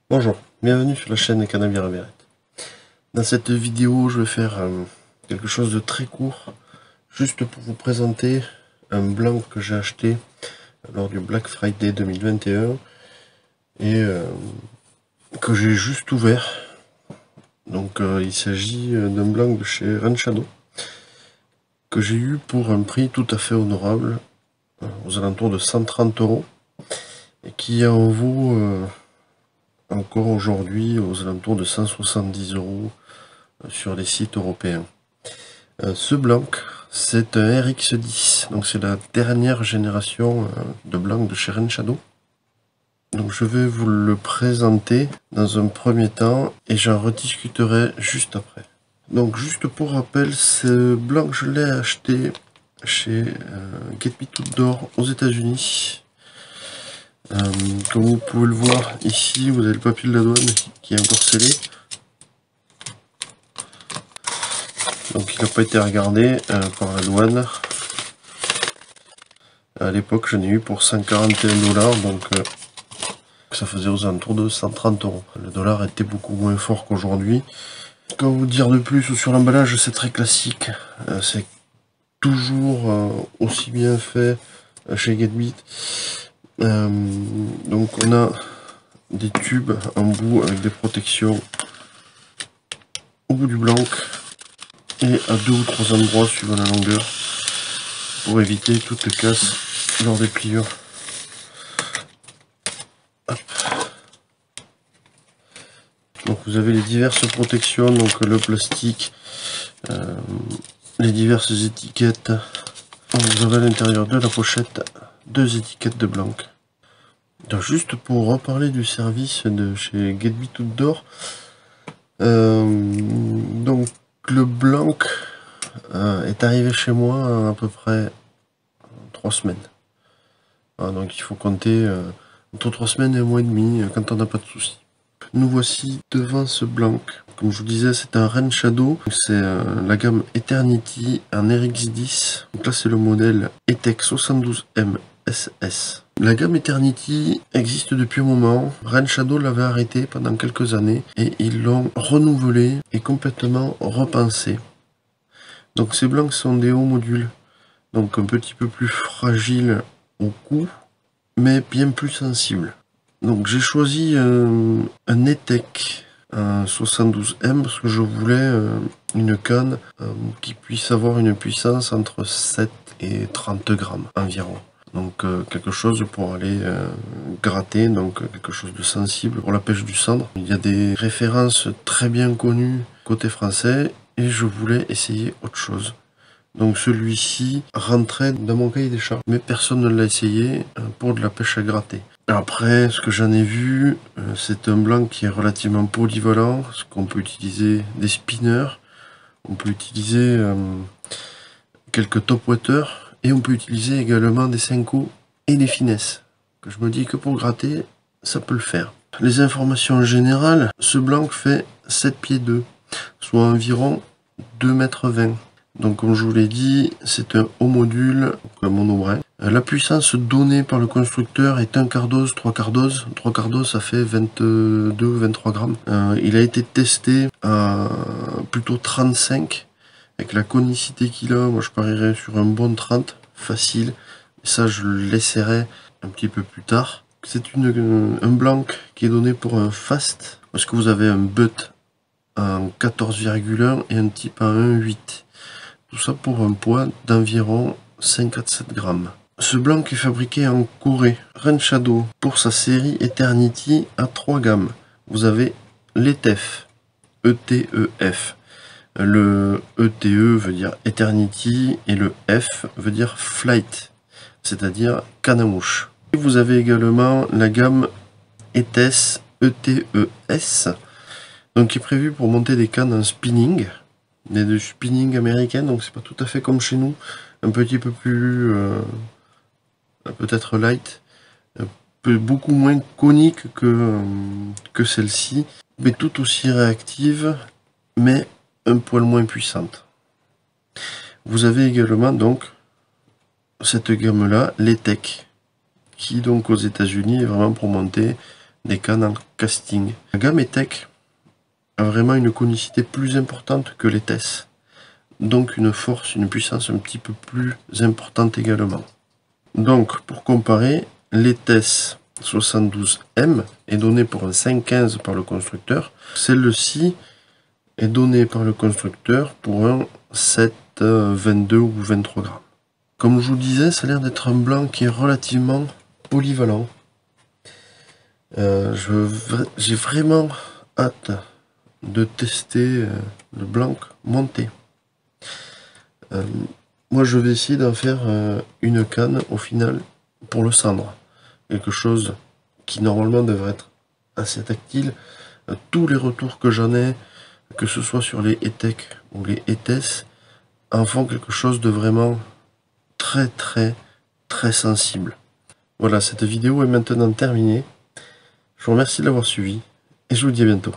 Bonjour, bienvenue sur la chaîne Canavir Verret. Dans cette vidéo, je vais faire quelque chose de très court, juste pour vous présenter un blanc que j'ai acheté lors du Black Friday 2021 et que j'ai juste ouvert. Donc il s'agit d'un blanc de chez Ranchado que j'ai eu pour un prix tout à fait honorable, aux alentours de 130 € et qui en vaut encore aujourd'hui aux alentours de 170 € sur les sites européens. Ce blanc, c'est un RX10, donc c'est la dernière génération de blanc de chez Ranchado. Donc je vais vous le présenter dans un premier temps et j'en rediscuterai juste après. Donc juste pour rappel, ce blanc je l'ai acheté chez Get Me Outdoor aux États-Unis. Comme vous pouvez le voir ici, vous avez le papier de la douane qui est encore scellé. Donc il n'a pas été regardé par la douane. À l'époque, je n'ai eu pour 141 $, donc ça faisait aux alentours de 130 €. Le dollar était beaucoup moins fort qu'aujourd'hui. Quoi vous dire de plus sur l'emballage, c'est très classique. C'est toujours aussi bien fait chez GetBeat. Donc on a des tubes en bout avec des protections au bout du blanc et à 2 ou 3 endroits suivant la longueur pour éviter toute casse lors des pliures. Hop. Donc vous avez les diverses protections, donc le plastique, les diverses étiquettes. Vous avez à l'intérieur de la pochette 2 étiquettes de blanc. Donc juste pour reparler du service de chez Get Me Outdoor, donc le blanc est arrivé chez moi à peu près 3 semaines. Donc il faut compter entre 3 semaines et 1 mois et demi quand on n'a pas de soucis. Nous voici devant ce blanc. Comme je vous disais, c'est un Ranchado. C'est la gamme Eternity, un RX10. Donc là, c'est le modèle ETEC 72M SS. La gamme Eternity existe depuis un moment. Ranchado l'avait arrêté pendant quelques années et ils l'ont renouvelé et complètement repensé. Donc ces blancs sont des hauts modules, donc un petit peu plus fragiles au cou, mais bien plus sensibles. Donc j'ai choisi un ETEC, un 72M, parce que je voulais une canne qui puisse avoir une puissance entre 7 et 30 grammes environ. Donc quelque chose pour aller gratter, donc quelque chose de sensible pour la pêche du cendre. Il y a des références très bien connues côté français et je voulais essayer autre chose. Donc celui-ci rentrait dans mon cahier des charges, mais personne ne l'a essayé pour de la pêche à gratter. Après, ce que j'en ai vu, c'est un blanc qui est relativement polyvalent, parce qu'on peut utiliser des spinners, on peut utiliser quelques top water, et on peut utiliser également des Senko et des finesses. Que je me dis que pour gratter, ça peut le faire. Les informations générales, ce blanc fait 7 pieds 2, soit environ 2,20 m. Donc comme je vous l'ai dit, c'est un haut module, un monobrin. La puissance donnée par le constructeur est 1/4 dose, 3/4 dose. 3/4 dose, ça fait 22 ou 23 grammes. Il a été testé à plutôt 35. Avec la conicité qu'il a, moi je parierais sur un bon 30, facile. Et ça, je le laisserai un petit peu plus tard. C'est un blanc qui est donné pour un fast, parce que vous avez un butt en 14,1 et un type en 1,8. Tout ça pour un poids d'environ 5 à 7 grammes. Ce blanc est fabriqué en Corée. Ranchado, pour sa série Eternity, a 3 gammes. Vous avez l'ETEF, E-T-E-F. Le E-T-E veut dire Eternity et le F veut dire Flight, c'est-à-dire canne à mouche. Et vous avez également la gamme ETES, E-T-E-S, donc qui est prévue pour monter des cannes en spinning. Mais de spinning américain, donc c'est pas tout à fait comme chez nous, un petit peu plus peut-être light, beaucoup moins conique que celle-ci, mais tout aussi réactive, mais un poil moins puissante. Vous avez également donc cette gamme là, l'ETEC, qui donc aux États-Unis est vraiment pour monter des cannes en casting. La gamme ETEC a vraiment une conicité plus importante que les TES, donc une force, une puissance un petit peu plus importante également. Donc pour comparer, les TES 72M est donné pour un 5,15 par le constructeur, celle-ci est donnée par le constructeur pour un 7,22 ou 23 grammes. Comme je vous disais, ça a l'air d'être un blanc qui est relativement polyvalent. J'ai vraiment hâte de tester le blanc monté. Moi je vais essayer d'en faire une canne au final pour le cendre. Quelque chose qui normalement devrait être assez tactile. Tous les retours que j'en ai, que ce soit sur les ETEC ou les ETES, en font quelque chose de vraiment très sensible. Voilà, cette vidéo est maintenant terminée. Je vous remercie de l'avoir suivi et je vous dis à bientôt.